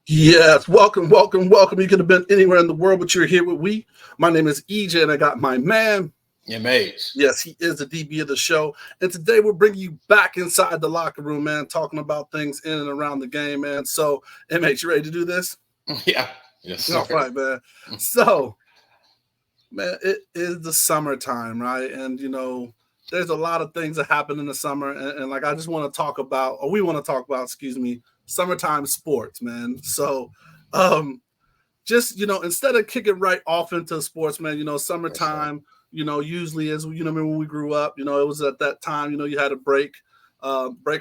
Yes, welcome, welcome, welcome. You could have been anywhere in the world, but you're here with we. My name is EJ, and I got my man. MH. Yes, he is the DB of the show. And today we're bringing you back inside the locker room, man, talking about things in and around the game, man. So, MH, you ready to do this? Yeah. Yes, sir. All right, man. So, man, it is the summertime, right? And, there's a lot of things that happen in the summer. And like, I just want to talk about, or we want to talk about, summertime sports, man. So, just instead of kicking right off into sports, man, summertime, usually as remember when we grew up, it was at that time, you had a break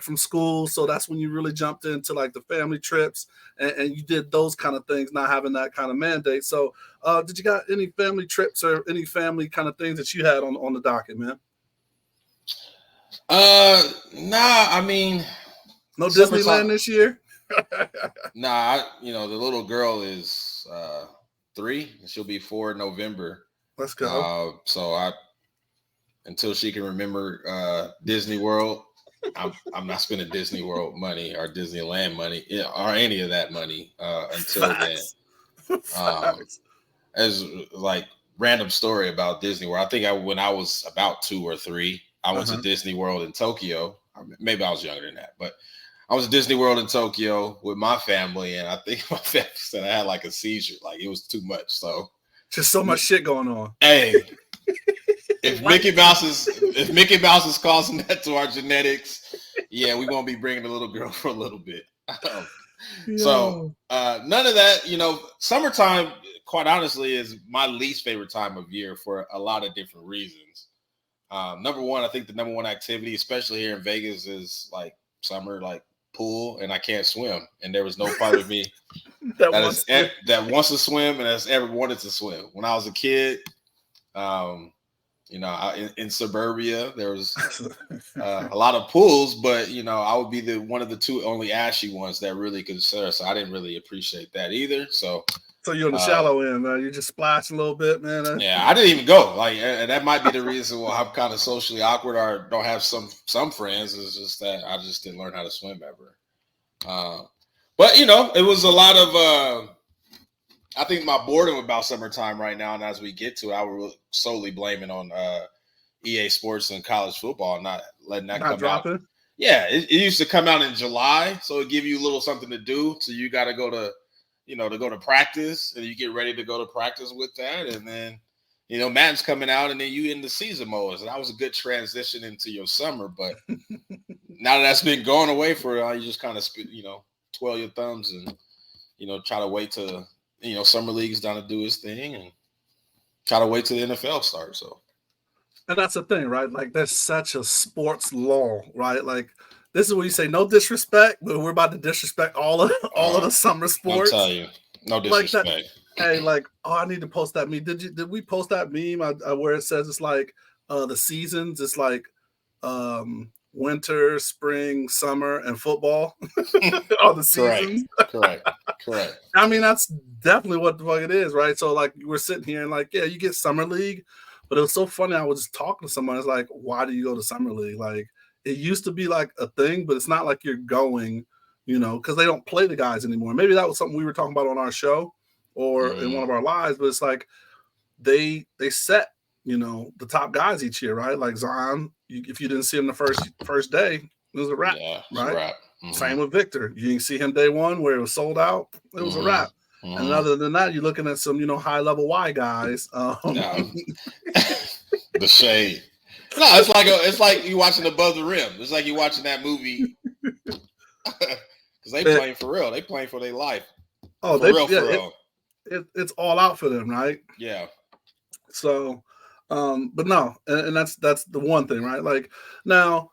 from school, so that's when you really jumped into like the family trips and you did those kind of things, not having that kind of mandate. So did you got any family trips or any family kind of things that you had on the docket, man? Nah, I mean, no Disneyland this year. Nah, the little girl is 3 and she'll be 4 in November. Let's go. So until she can remember Disney World, I'm not spending Disney World money or Disneyland money or any of that money until Facts. then. As like random story about Disney World, I think when I was about 2 or 3, I went to Disney World in Tokyo. Maybe I was younger than that, but I was at Disney World in Tokyo with my family, and I think my family said I had like a seizure. Like it was too much. So just so much shit going on. Hey, if Mickey Mouse is causing that to our genetics, yeah, we're gonna be bringing the little girl for a little bit. So none of that. Summertime, quite honestly, is my least favorite time of year for a lot of different reasons. Number one, I think the number one activity, especially here in Vegas, is like summer, like pool, and I can't swim, and there was no part of me that wants to swim and has ever wanted to swim. When I was a kid, in suburbia, there was a lot of pools, but I would be one of the 2 only ashy ones that really could serve. So I didn't really appreciate that either. So you're on the shallow end, man. You just splash a little bit, man. Yeah, I didn't even go. Like, and that might be the reason why I'm kind of socially awkward or don't have some friends. Is just that I just didn't learn how to swim ever. But it was a lot of. I think my boredom about summertime right now, and as we get to it, I would solely blame it on EA Sports and college football, not letting that come out. Yeah, it used to come out in July, so it give you a little something to do. So you got to go to. To go to practice, and you get ready to go to practice with that, and then Madden's coming out, and then you in the season mode. So that was a good transition into your summer. But now that that's been going away for a while, you just kind of twirl your thumbs and try to wait till summer league's done to do his thing, and try to wait till the NFL starts. So, and that's the thing, right? Like there's such a sports lull, right? Like. This is where you say no disrespect, but we're about to disrespect all of the summer sports. I'll tell you, no disrespect. Like hey, I need to post that meme. Did we post that meme where it says it's like the seasons? It's like winter, spring, summer, and football. All the seasons. Correct. I mean, that's definitely what the fuck it is, right? So like we're sitting here and like, yeah, you get summer league, but it was so funny. I was just talking to someone. It's like, why do you go to summer league? Like. It used to be like a thing, but it's not like you're going, because they don't play the guys anymore. Maybe that was something we were talking about on our show or in one of our lives, but it's like they set, the top guys each year, right? Like Zion, if you didn't see him the first day, it was a wrap, right? Wrap. Mm-hmm. Same with Victor. You didn't see him day one where it was sold out. It was a wrap. Mm-hmm. And other than that, you're looking at some, high-level Y guys. The shade. No, it's like you watching Above the Rim. It's like you watching that movie because they playing for real. They playing for their life. Oh, for real. It's all out for them, right? Yeah. So, but no, and that's the one thing, right? Like now,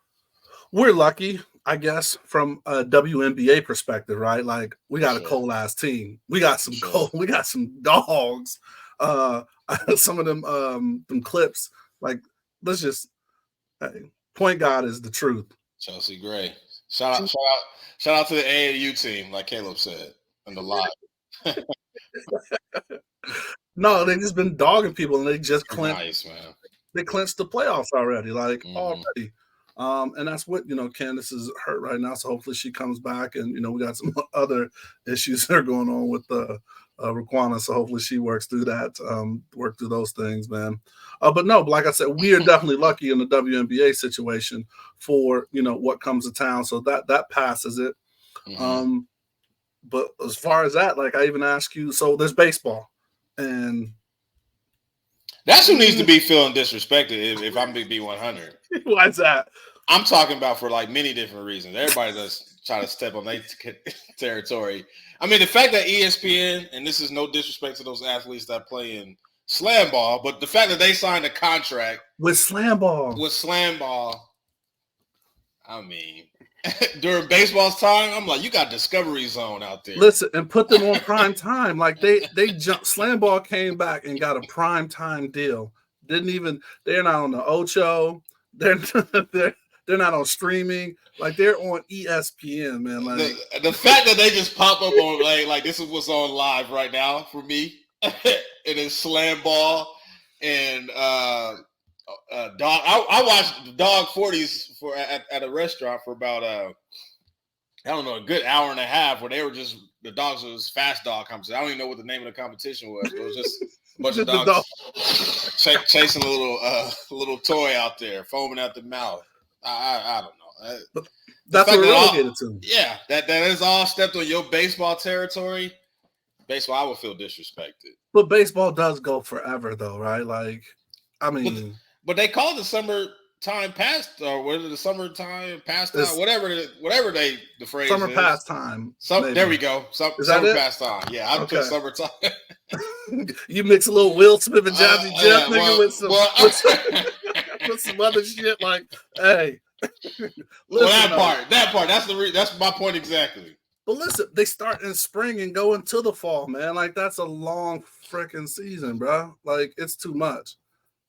we're lucky, I guess, from a WNBA perspective, right? Like we got a cold ass team. We got some we got some dogs. Some of them clips, like. Let's just point guard is the truth. Chelsea Gray. Shout out to the AAU team, like Caleb said, in the live. No, they just been dogging people and they just Nice, man. they clinched the playoffs already, like Mm-hmm. already. And that's what, Candace is hurt right now. So hopefully she comes back. And, we got some other issues that are going on with Raquana. So hopefully she works through that, work through those things, man. But no, like I said, we are definitely lucky in the WNBA situation for, what comes to town. So that passes it. Mm-hmm. But as far as that, like I even ask you, so there's baseball. And that's who needs to be feeling disrespected. If I'm be 100, why's that? I'm talking about for like many different reasons. Everybody does try to step on their territory. I mean, the fact that ESPN, and this is no disrespect to those athletes that play in slam ball, but the fact that they signed a contract with slam ball, I mean, during baseball's time, I'm like, you got Discovery Zone out there. Listen, and put them on prime time. Like they jumped. Slam ball came back and got a prime time deal. They're not on the Ocho. They're not on streaming. Like they're on ESPN, man. Like the fact that they just pop up on like this is what's on live right now for me. It is slam ball and dog. I watched dog 40s at a restaurant for about I don't know, a good hour and a half, where they were just the dogs was fast dog competition. I don't even know what the name of the competition was, but it was just a bunch of dogs chasing a little toy out there, foaming out the mouth. I don't know. But that's what we're relegated to. Yeah, that is all stepped on your baseball territory. Baseball, I would feel disrespected. But baseball does go forever, though, right? Like, I mean, but they call the summertime past, or what is it, the summertime pastime, whatever the phrase summer is. pastime. There we go. Summer pastime. Yeah, I'd put summertime. You mix a little Will Smith and Jazzy Jeff, nigga, with some other shit. Like, hey, listen, that part. That's my point exactly. But listen, they start in spring and go into the fall, man. Like that's a long freaking season, bro. Like it's too much,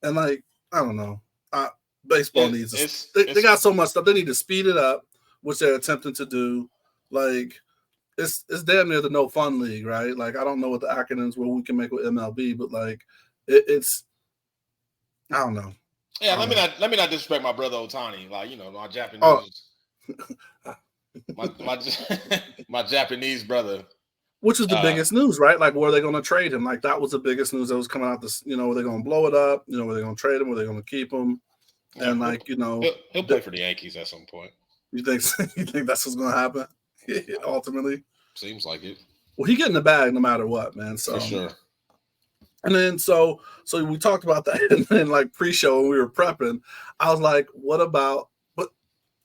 and like I don't know. Baseball needs they got so much stuff. They need to speed it up, which they're attempting to do. Like it's damn near the no fun league, right? Like I don't know what the acronyms were we can make with MLB, but like it's I don't know. Yeah, let me not disrespect my brother Otani. Like my Japanese. My Japanese brother, which was the biggest news, right? Like, were they going to trade him? Like, that was the biggest news that was coming out. This, were they going to blow it up? Were they going to trade him? Were they going to keep him? And he'll play for the Yankees at some point. You think that's what's going to happen? Ultimately, seems like it. Well, he getting the bag no matter what, man. So for sure. And then so we talked about that, and then like pre-show when we were prepping, I was like, what about?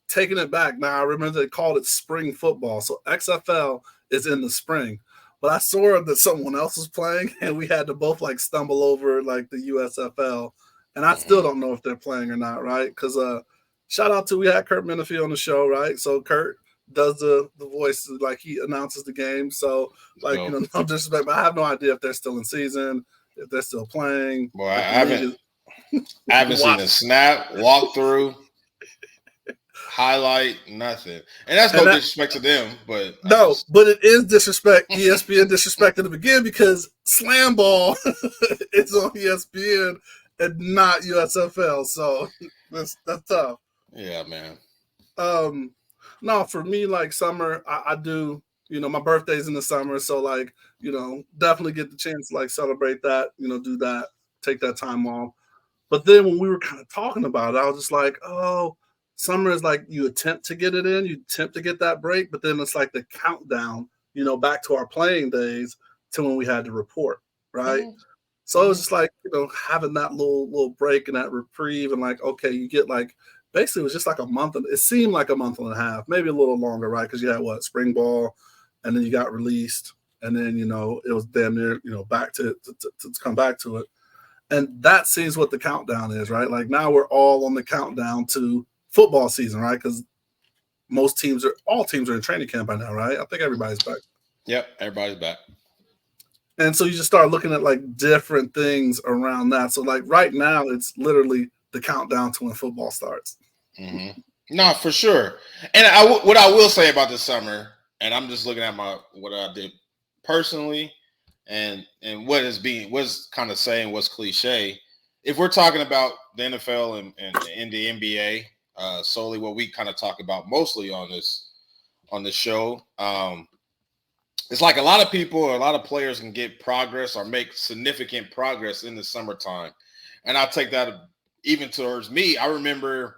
Taking it back now, I remember they called it spring football. So XFL is in the spring, but I saw that someone else was playing, and we had to both like stumble over like the USFL, and I still don't know if they're playing or not, right? Because shout out to we had Kurt Menefee on the show, right? So Kurt does the voice, like he announces the game. So like no disrespect, but I have no idea if they're still in season, if they're still playing. Boy, I haven't seen a snap, walkthrough, highlight, nothing. And that's no disrespect to them, but but it is disrespect. ESPN disrespected to begin because slam ball is on ESPN and not USFL. So that's tough. Yeah, man. No, for me, like summer, I do, my birthday's in the summer. So like, definitely get the chance to like celebrate that, do that, take that time off. But then when we were kind of talking about it, I was just like, oh, summer is like you attempt to get it in, you attempt to get that break, but then it's like the countdown, back to our playing days to when we had to report, right? Mm-hmm. So it was just like, having that little break and that reprieve, and like, okay, you get like, basically it was just like a month, it seemed like a month and a half, maybe a little longer, right? Because you had spring ball, and then you got released, and then, it was damn near, back to come back to it. And that seems what the countdown is, right? Like now we're all on the countdown to football season, right? Because all teams are in training camp by now, right? I think everybody's back. Yep, everybody's back. And so you just start looking at like different things around that. So like right now, it's literally the countdown to when football starts. Mm-hmm. No, for sure. And what I will say about this summer, and I'm just looking at what I did personally, and what's kind of saying what's cliche, if we're talking about the NFL and the NBA, solely what we kind of talk about mostly on this show, it's like a lot of people or a lot of players can get progress or make significant progress in the summertime. And I'll take that even towards me. I remember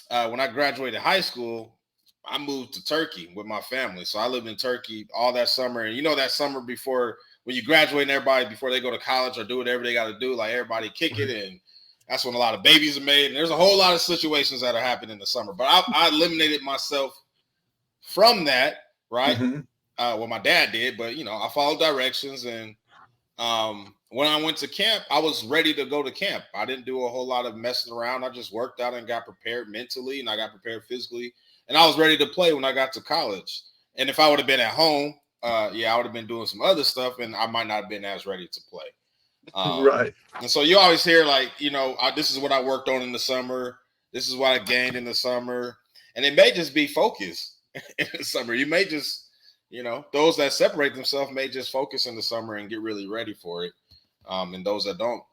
when I graduated high school, I moved to Turkey with my family. So I lived in Turkey all that summer. And that summer before, when you graduate and everybody, before they go to college or do whatever they got to do, like everybody kick it. And that's when a lot of babies are made. And there's a whole lot of situations that are happening in the summer. But I eliminated myself from that, right? Mm-hmm. Well, my dad did, but I followed directions, and when I went to camp, I was ready to go to camp. I didn't do a whole lot of messing around. I just worked out and got prepared mentally, and I got prepared physically, and I was ready to play when I got to college. And if I would have been at home, I would have been doing some other stuff, and I might not have been as ready to play. Right. And so you always hear this is what I worked on in the summer. This is what I gained in the summer, and it may just be focus in the summer. You may just those that separate themselves may just focus in the summer and get really ready for it. And those that don't.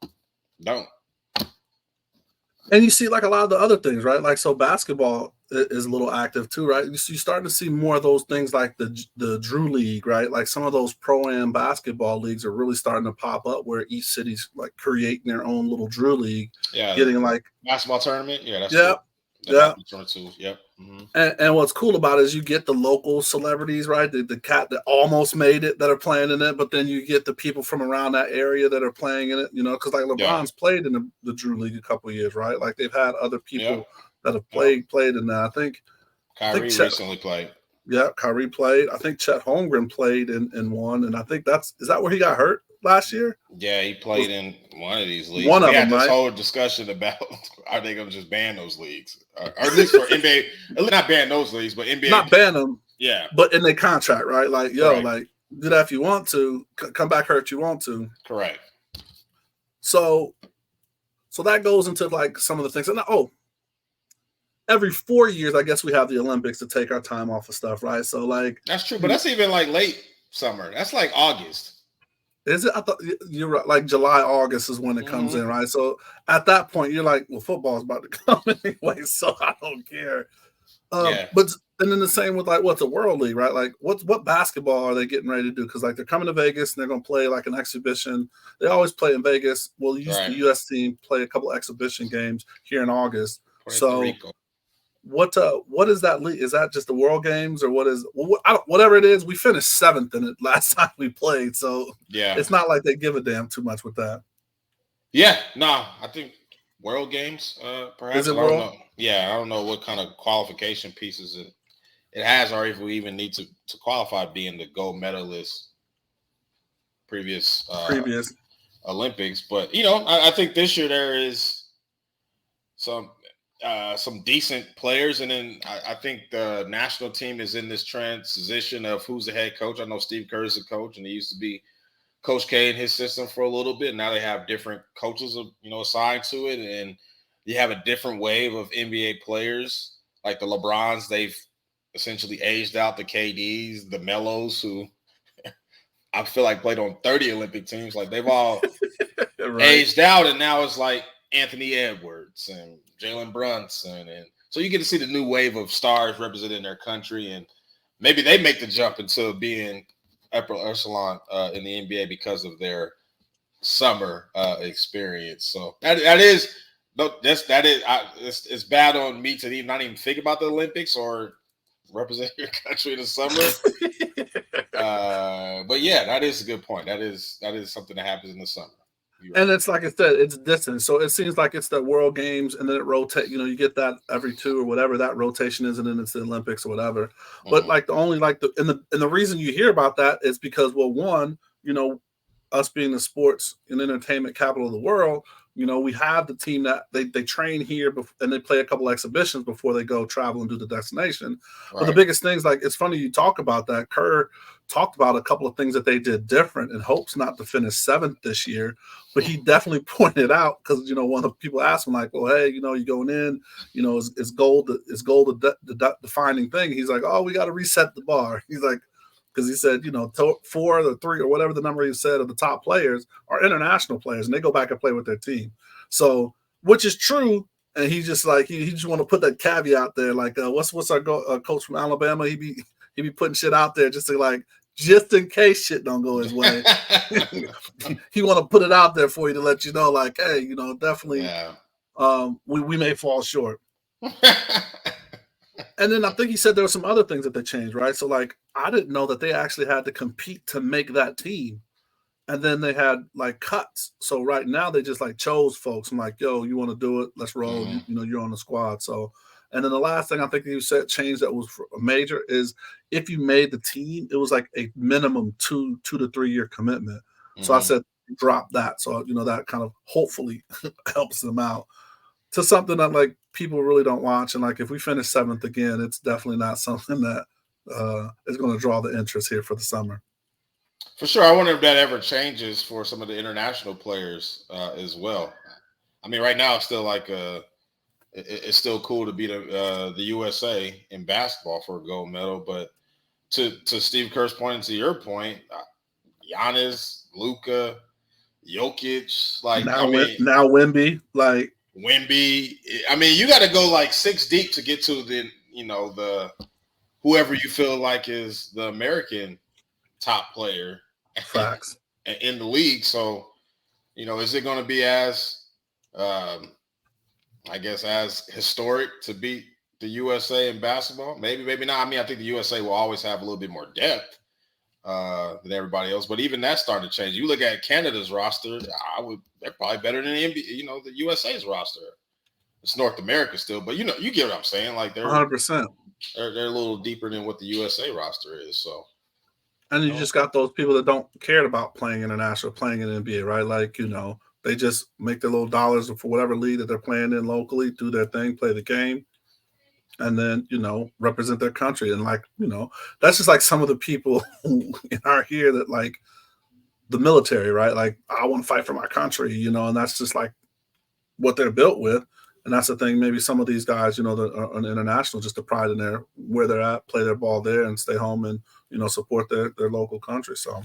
And you see like a lot of the other things, right? Like, so basketball is a little active too, right? You're starting to see more of those things like the Drew League, right? Like some of those pro-am basketball leagues are really starting to pop up where each city's like creating their own little Drew League. Yeah. Getting like basketball tournament. Yeah. That's cool. Yeah. Yep. Mm-hmm. And what's cool about it is you get the local celebrities, right? The cat that almost made it that are playing in it, but then you get the people from around that area that are playing in it, because like LeBron's played in the Drew League a couple of years, right? Like they've had other people that have played in that. I think Kyrie recently played. Yeah, Kyrie played. I think Chet Holmgren played in one, and I think is that where he got hurt last year? Yeah, he played in one of these leagues. We had this right? whole discussion about are they going to just ban those leagues, or at least for NBA? Not ban those leagues, but NBA not ban them. Yeah, but in their contract, right? Like, like do that if you want to. Come back hurt you want to. Correct. So that goes into like some of the things. And every 4 years, I guess we have the Olympics to take our time off of stuff, right? So like that's true, but that's even like late summer. That's like August. Is it? I thought you're right. Like July, August is when it comes in, right? So at that point, you're like, well, football's about to come anyway, so I don't care. But and then the same with like what's the World League, right? Like what basketball are they getting ready to do? Because like they're coming to Vegas and they're going to play like an exhibition. They always play in Vegas. Well, the U.S. team play a couple exhibition games here in August. So what is that league? Is that just the World Games or what is whatever it is? We finished 7th in it last time we played, so it's not like they give a damn too much with that. Yeah, no, I think World Games, perhaps. Is it World? I don't know what kind of qualification pieces it has, or if we even need to qualify being the gold medalist previous Olympics. But I think this year there is some decent players, and then I think the national team is in this transition of who's the head coach. I know Steve Kerr is a coach, and he used to be Coach K in his system for a little bit. Now they have different coaches, assigned to it, and you have a different wave of NBA players like the LeBrons. They've essentially aged out the KDs, the Melos, who I feel like played on 30 Olympic teams. Like they've all aged out, and now it's like Anthony Edwards and Jalen Brunson, and so you get to see the new wave of stars representing their country, and maybe they make the jump into being upper echelon in the NBA because of their summer experience. So it's bad on me to not even think about the Olympics or represent your country in the summer. But yeah, that is a good point. That is something that happens in the summer. And it's like I said, it's distant. So it seems like it's the World Games, and then it rotates. You get that every 2 or whatever that rotation is, and then it's the Olympics or whatever. Mm-hmm. But like the reason you hear about that is because, well, one, us being the sports and entertainment capital of the world, we have the team that they train here and they play a couple exhibitions before they go travel and do the destination. Right. But the biggest things, like, it's funny you talk about that. Kerr talked about a couple of things that they did different in hopes not to finish 7th this year. But he definitely pointed out, because, one of the people asked him, like, well, hey, you're going in, is gold the defining thing? He's like, oh, we got to reset the bar. He's like, because he said, 4 or 3 or whatever the number he said of the top players are international players, and they go back and play with their team. So, which is true. And he just like he just want to put that caveat there, like what's our coach from Alabama? He be putting shit out there just to like just in case shit don't go his way. He want to put it out there for you to let you know, like, hey, you know, definitely, we may fall short. And then I think he said there were some other things that they changed, right? So like I didn't know that they actually had to compete to make that team. And then they had like cuts. So right now they just like chose folks. I'm like, yo, you want to do it? Let's roll. You know, you're on the squad. So, and then the last thing I think you said change that was major is if you made the team, it was like a minimum 2 to 3 year commitment. So I said drop that. So you know that kind of hopefully helps them out to something that like people really don't watch. And like if we finish 7th again, it's definitely not something that is going to draw the interest here for the summer. For sure. I wonder if that ever changes for some of the international players as well. I mean, right now it's still like it's still cool to beat the USA in basketball for a gold medal. But to Steve Kerr's point and to your point, Giannis, Luka, Jokic, like now Wemby, like Wemby. I mean, you got to go like 6 deep to get to the whoever you feel like is the American top player. Facts. In the league. So, you know, is it going to be as, I guess, as historic to beat the USA in basketball? Maybe, maybe not. I mean, I think the USA will always have a little bit more depth than everybody else. But even that's starting to change. You look at Canada's roster, they're probably better than the NBA, you know, the USA's roster. It's North America still, but you know, you get what I'm saying. Like they're 100%. They're a little deeper than what the USA roster is. So. And you just got those people that don't care about playing international, playing in the NBA, right? Like, you know, they just make their little dollars for whatever league that they're playing in locally, do their thing, play the game, and then, you know, represent their country. And like, you know, that's just like some of the people who are here that like the military, right? Like, I want to fight for my country, you know, and that's just like what they're built with. And that's the thing. Maybe some of these guys, you know, that are on international, just the pride in their where they're at, play their ball there, and stay home and you know support their local country. So,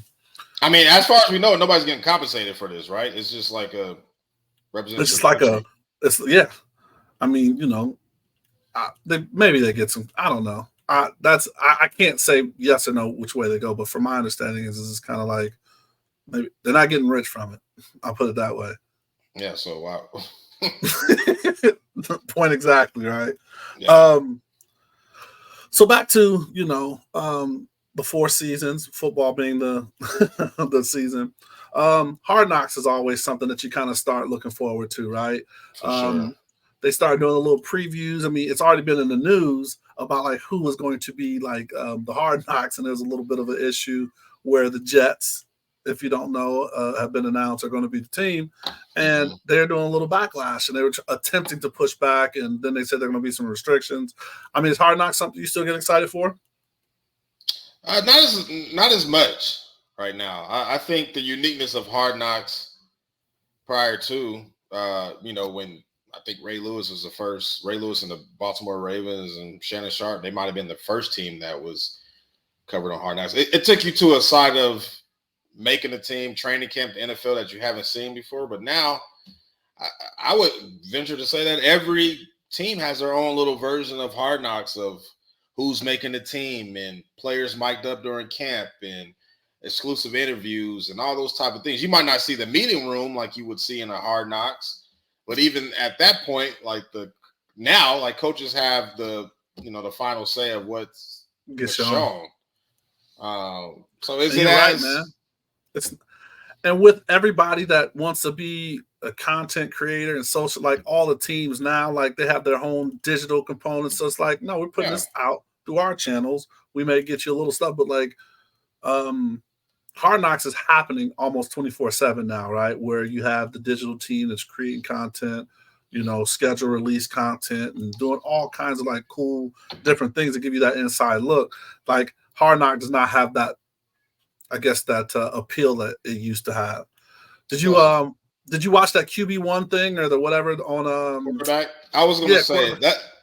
I mean, as far as we know, nobody's getting compensated for this, right? It's just like a representative. It's just like yeah. I mean, you know, maybe they get some. I don't know. I can't say yes or no which way they go, but from my understanding is this is kind of like maybe they're not getting rich from it. I'll put it that way. Yeah. So wow. Point exactly, right? Yeah. So back to you know the 4 seasons, football being the the season. Hard Knocks is always something that you kind of start looking forward to, right? Sure. They started doing a little previews. I mean, it's already been in the news about like who was going to be like the Hard Knocks, and there's a little bit of an issue where the Jets, if you don't know, have been announced are going to be the team, and they're doing a little backlash, and they were attempting to push back, and then they said there are going to be some restrictions. I mean, is Hard Knocks something you still get excited for? Not as much right now. I think the uniqueness of Hard Knocks prior to, you know, when I think Ray Lewis was the first, Ray Lewis and the Baltimore Ravens and Shannon Sharp, they might have been the first team that was covered on Hard Knocks. It took you to a side of making a team, training camp, the NFL that you haven't seen before. But now I would venture to say that every team has their own little version of Hard Knocks of who's making the team and players mic'd up during camp and exclusive interviews and all those type of things. You might not see the meeting room like you would see in a Hard Knocks, but even at that point, like coaches have the final say of what's shown. So is it right, man? And with everybody that wants to be a content creator and social, like all the teams now, like they have their own digital components. So it's like, no, we're putting this out through our channels. We may get you a little stuff, but like Hard Knocks is happening almost 24/7 now, right? Where you have the digital team that's creating content, you know, schedule release content and doing all kinds of like cool different things to give you that inside look. Like Hard Knocks does not have that, I guess, that appeal that it used to have. Did you watch that QB1 thing or the whatever on quarterback? I was going to say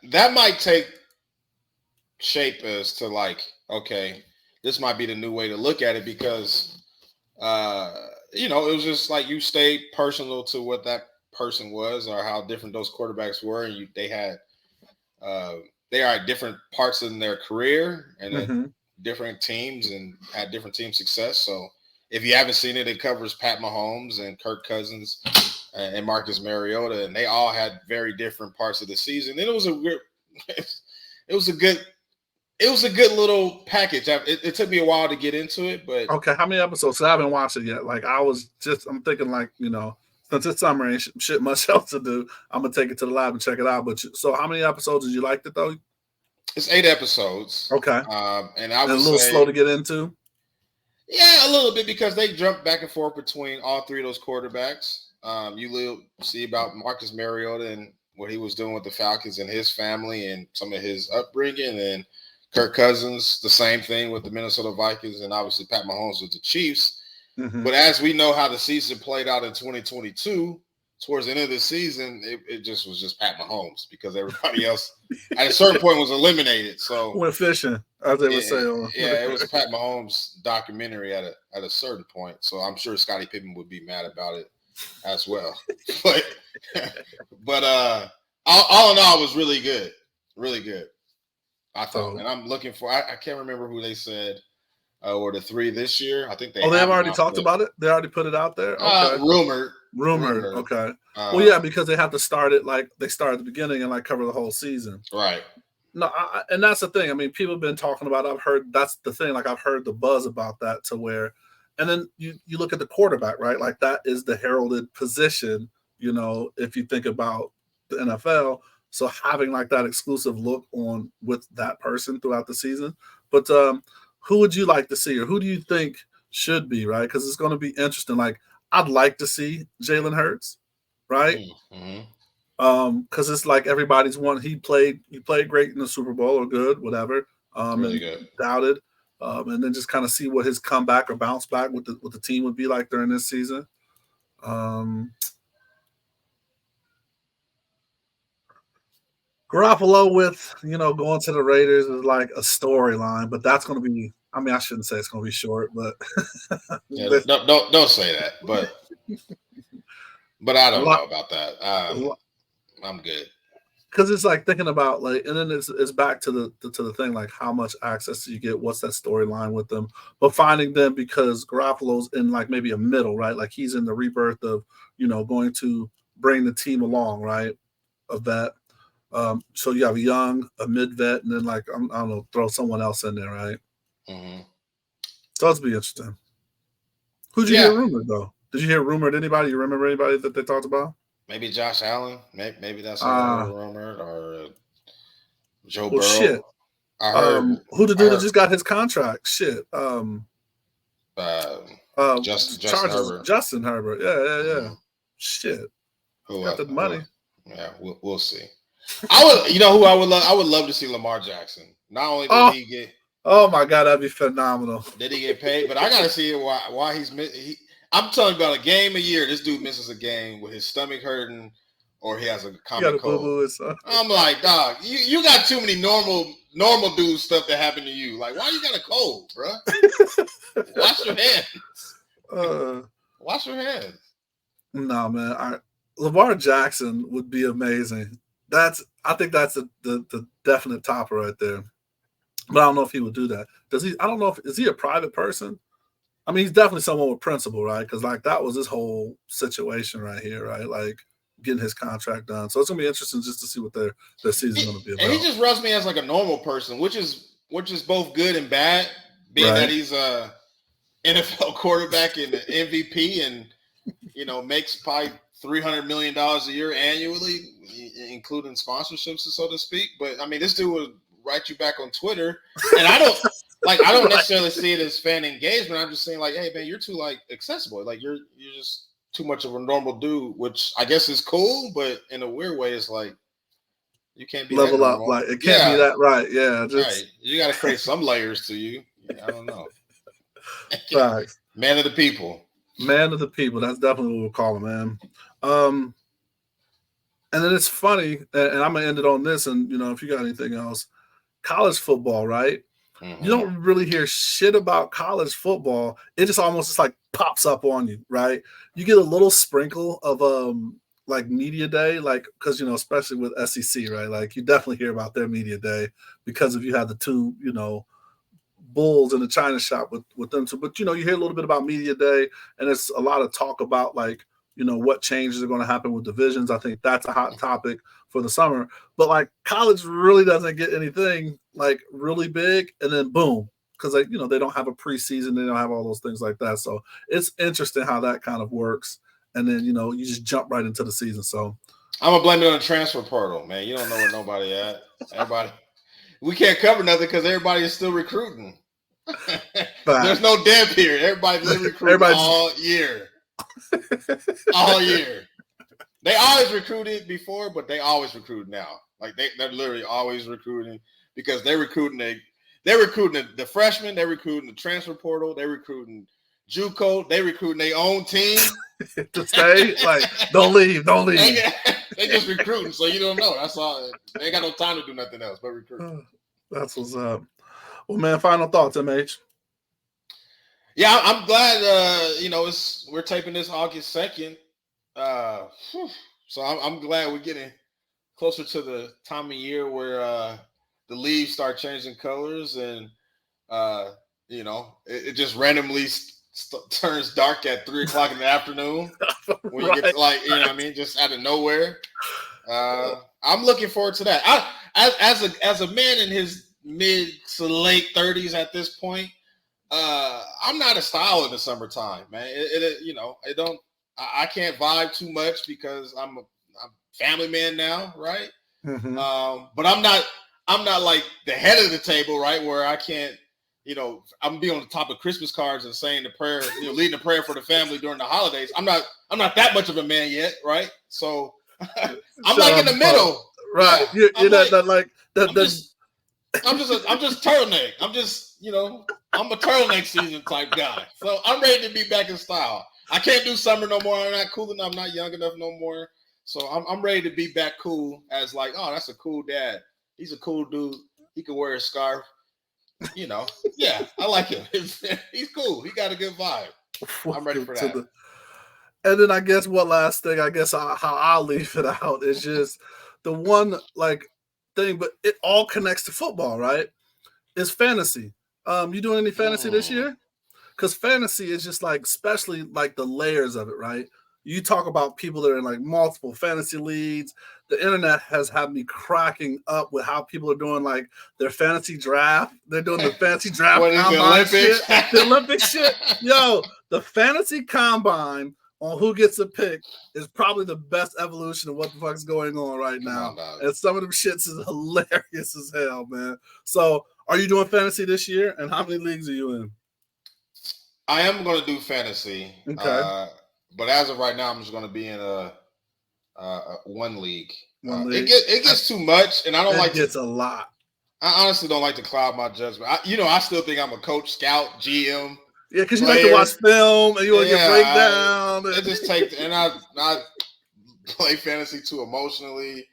that might take shape as to like, okay, this might be the new way to look at it because you know, it was just like you stayed personal to what that person was or how different those quarterbacks were, and they are at different parts in their career and at different teams and had different team success. So if you haven't seen it, it covers Pat Mahomes and Kirk Cousins and Marcus Mariota, and they all had very different parts of the season. And it was a good little package. It took me a while to get into it, but okay. How many episodes? So I haven't watched it yet. Like I'm thinking like, since it's summer and shit much else to do, I'm gonna take it to the lab and check it out. But so how many episodes did you like it though? It's 8 episodes. Okay. And I was a little slow to get into. Yeah, a little bit because they jump back and forth between all three of those quarterbacks. You see about Marcus Mariota and what he was doing with the Falcons and his family and some of his upbringing, and Kirk Cousins, the same thing with the Minnesota Vikings, and obviously Pat Mahomes with the Chiefs. But as we know how the season played out in 2022, towards the end of the season, it just was just Pat Mahomes because everybody else at a certain point was eliminated. So went fishing, as they would say. Yeah, it was Pat Mahomes' documentary at a certain point. So I'm sure Scottie Pippen would be mad about it as well. but all in all, it was really good, really good. I thought, and I'm looking for. I can't remember who they said were the 3 this year. I think they. Oh, they have already talked about it. They already put it out there. Okay. Rumored. Okay. Well, yeah, because they have to start it like they start at the beginning and like cover the whole season. Right. No, and that's the thing. I mean, people have been talking about. I've heard that's the thing. Like I've heard the buzz about that to where, and then you look at the quarterback, right? Like that is the heralded position. If you think about the NFL. So having like that exclusive look on with that person throughout the season. But who would you like to see, or who do you think should be, right? Because it's going to be interesting. Like I'd like to see Jalen Hurts, right? Because it's like everybody's one. He played great in the Super Bowl or good, whatever. Really good. Doubted, and then just kind of see what his comeback or bounce back with the team would be like during this season. Garoppolo with, going to the Raiders is like a storyline, but that's going to be, I mean, I shouldn't say it's going to be short, but. Yeah, don't say that, but I don't know about that. I'm good. Because it's like thinking about like, and then it's back to the thing, like how much access do you get? What's that storyline with them? But finding them because Garoppolo's in like maybe a middle, right? Like he's in the rebirth of, going to bring the team along, right? Of that. So you have a young, a mid-vet, and then like I don't know, throw someone else in there, right? So it'll be interesting. Who'd you hear rumored though? Did you hear rumored anybody? You remember anybody that they talked about? Maybe Josh Allen. Maybe that's another rumored, or Joe Burrow. Shit. I heard who the dude that just got his contract? Shit. Justin Herbert. Justin Herbert. Yeah. Shit. Who got the money? Yeah, we'll see. I would, who I would love? I would love to see Lamar Jackson. Not only did he get, oh my god, that'd be phenomenal. Did he get paid? But I gotta see why he's. I'm telling you about a game a year. This dude misses a game with his stomach hurting, or he has a common cold. I'm like, dog, you got too many normal dude stuff that happened to you. Like, why you got a cold, bro? Wash your hands. Wash your hands. No, man. Lamar Jackson would be amazing. I think that's the definite topper right there. But I don't know if he would do that. Does he? I don't know is he a private person? I mean, he's definitely someone with principle, right? Because like that was his whole situation right here, right? Like getting his contract done. So it's gonna be interesting just to see what their season's gonna be about. And he just rubs me as like a normal person, which is both good and bad, being that he's a NFL quarterback and an MVP, and makes probably $300 million a year annually, including sponsorships, so to speak. But I mean, this dude would write you back on Twitter, and I don't necessarily see it as fan engagement. I'm just saying, like, hey man, you're too like accessible. Like you're just too much of a normal dude, which I guess is cool, but in a weird way, it's like you can't be level up. Like it can't be that right. Yeah, right. You got to create some layers to you. I don't know. Right. Man of the people. Man of the people. That's definitely what we'll call him, man. And then it's funny, and I'm gonna end it on this. And if you got anything else, college football, right? You don't really hear shit about college football. It just almost just like pops up on you, right? You get a little sprinkle of like media day, like because especially with SEC, right? Like you definitely hear about their media day because if you have the two, bulls in the china shop with them too. But you hear a little bit about media day, and it's a lot of talk about like what changes are going to happen with divisions. I think that's a hot topic for the summer. But like college really doesn't get anything like really big, and then boom, because they don't have a preseason, they don't have all those things like that. So it's interesting how that kind of works. And then you just jump right into the season. So I'm gonna blame it on the transfer portal, man. You don't know where nobody at. Everybody, we can't cover nothing because everybody is still recruiting. There's no dead period. Everybody's literally recruiting all year. All year. They always recruited before, but they always recruit now. Like they're literally always recruiting because they're recruiting the freshmen, they're recruiting the transfer portal, they're recruiting JUCO, they recruiting their own team. To stay, like, don't leave. They just recruiting, so you don't know. That's all. They ain't got no time to do nothing else but recruit. That's what's up. Well, man, final thoughts, MH. Yeah, I'm glad. We're taping this August 2nd. So I'm glad we're getting closer to the time of year where the leaves start changing colors, and it just randomly turns dark at 3:00 in the afternoon when you get to, just out of nowhere. I'm looking forward to that. As a man in his mid to late 30s at this point, I'm not a style in the summertime, man. I can't vibe too much because I'm a family man now, right? Mm-hmm. But I'm not like the head of the table, right? Where I can't, I'm be on the top of Christmas cards and saying the prayer, leading the prayer for the family during the holidays. I'm not that much of a man yet, right? So I'm like in the middle, right? Yeah, you're not like that. I'm just turtleneck. I'm a turtleneck season type guy. So I'm ready to be back in style. I can't do summer no more. I'm not cool enough. I'm not young enough no more. So I'm ready to be back cool as like, oh, that's a cool dad. He's a cool dude. He can wear a scarf. Yeah, I like him. He's cool. He got a good vibe. I'm ready for that. And then I guess one last thing, how I'll leave it out is just the one like thing, but it all connects to football, right? It's fantasy. You doing any fantasy this year? Because fantasy is just like, especially like the layers of it, right? You talk about people that are in like multiple fantasy leagues. The internet has had me cracking up with how people are doing like their fantasy draft. They're doing the fantasy draft combine shit. The Olympic shit. Yo, the fantasy combine on who gets a pick is probably the best evolution of what the fuck's going on right now. And some of them shits is hilarious as hell, man. So are you doing fantasy this year? And how many leagues are you in? I am going to do fantasy. Okay. But as of right now, I'm just going to be in a one league. It gets too much, and I don't like it. Gets a lot. I honestly don't like to cloud my judgment. I still think I'm a coach, scout, GM. Yeah, because you like to watch film and you want to get breakdown. It just takes, and I play fantasy too emotionally.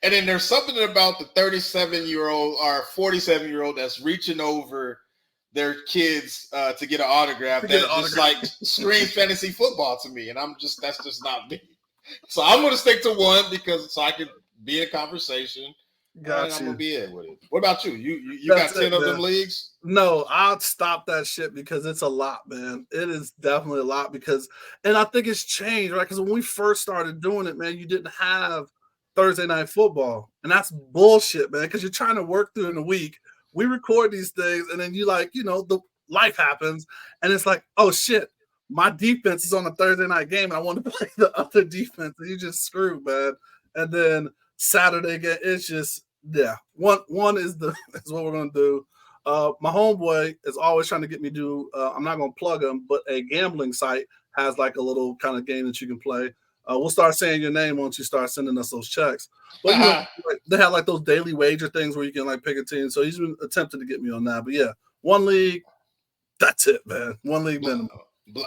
And then there's something about the 37-year-old or 47-year-old that's reaching over their kids to get an autograph just like screams fantasy football to me, and that's just not me. So I'm gonna stick to one so I can be in a conversation. I'm gonna be in with it. What about you? You got 10 of them leagues? No, I'll stop that shit because it's a lot, man. It is definitely a lot and I think it's changed, right? Because when we first started doing it, man, you didn't have Thursday night football, and that's bullshit, man. Because you're trying to work through in the week. We record these things, and then the life happens, and it's like, oh shit, my defense is on a Thursday night game, and I want to play the other defense, and you just screwed, man. And then Saturday game, it's just one is what we're gonna do. My homeboy is always trying to get me to do. I'm not gonna plug him, but a gambling site has like a little kind of game that you can play. We'll start saying your name once you start sending us those checks. But they have like those daily wager things where you can like pick a team. So he's been attempting to get me on that. But yeah, one league, that's it, man. One league minimum.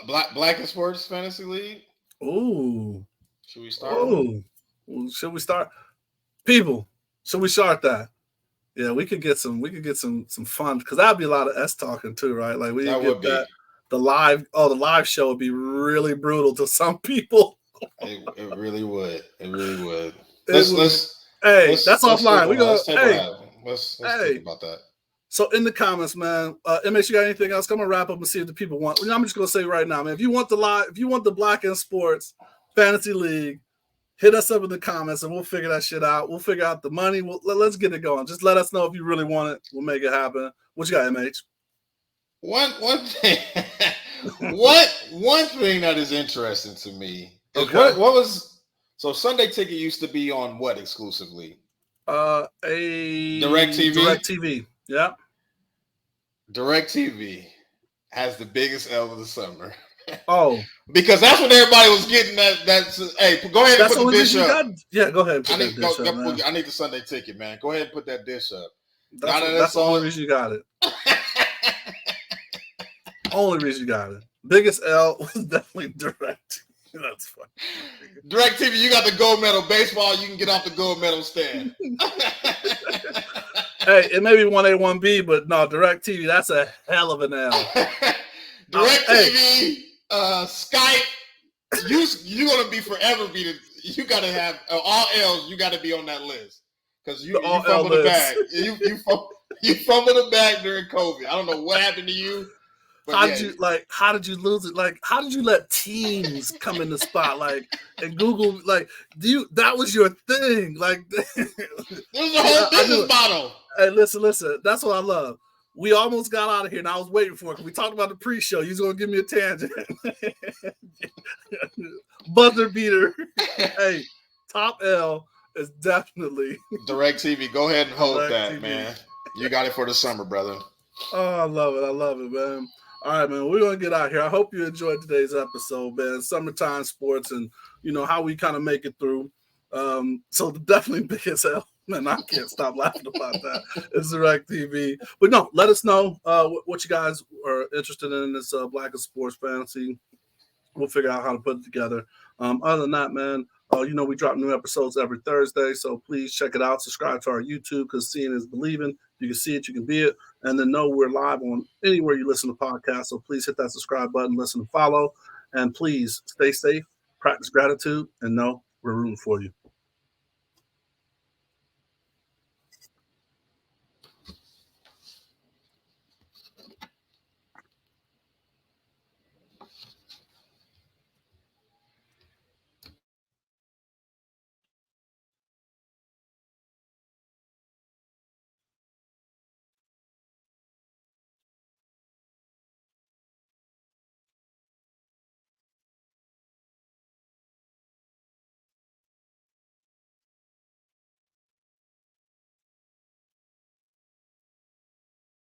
Black and Sports Fantasy League. Ooh. Should we start? Should we start? People, should we start that? Yeah, we could get some fun because that'd be a lot of S talking too, right? Like we get that. The live show would be really brutal to some people. It really would. It really would. It would. Hey, that's offline. We go. Let's take what happened. Let's think about that. So in the comments, man, MX, you got anything else? Come on, wrap up and see if the people want. I'm just gonna say right now, man. If you want the Black in Sports Fantasy League, hit us up in the comments and we'll figure that shit out. We'll figure out the money. Let's get it going. Just let us know if you really want it. We'll make it happen. What you got, MH? One thing. one thing that is interesting to me is what was so Sunday Ticket used to be on what exclusively? A DirecTV. Yeah. DirecTV has the biggest L of the summer. Oh, because that's what everybody was getting. That's hey, go ahead and put the dish up. Yeah, go ahead. I need the Sunday Ticket, man. Go ahead and put that dish up. That's the only reason you got it. Only reason you got it. Biggest L was definitely Direct. That's funny. DirecTV, you got the gold medal. Baseball, you can get off the gold medal stand. Hey, it may be 1A, 1B, but no, DirecTV, that's a hell of an L. DirecTV, Skype, you're gonna be forever you gotta have all L's, you gotta be on that list. Because you fumbled the bag. You fumbled the bag during COVID. I don't know what happened to you. How did you lose it? Like, how did you let Teams come in the spotlight and Google? Like, that was your thing? Like, this is a whole business model. Hey, listen. That's what I love. We almost got out of here, and I was waiting for it because we talked about the pre-show. You was gonna give me a tangent. Buzzer beater. Hey, top L is definitely DirecTV. Go ahead and hold that, TV. Man. You got it for the summer, brother. Oh, I love it, man. All right, man, we're going to get out here. I hope you enjoyed today's episode, man. Summertime sports and, how we kind of make it through. So definitely big as hell. Man, I can't stop laughing about that. It's DirecTV. But no, let us know what you guys are interested in this Black and Sports Fantasy. We'll figure out how to put it together. Other than that, man, we drop new episodes every Thursday. So please check it out. Subscribe to our YouTube because seeing is believing. You can see it, you can be it. And then know we're live on anywhere you listen to podcasts. So please hit that subscribe button, listen and follow. And please stay safe, practice gratitude, and know we're rooting for you.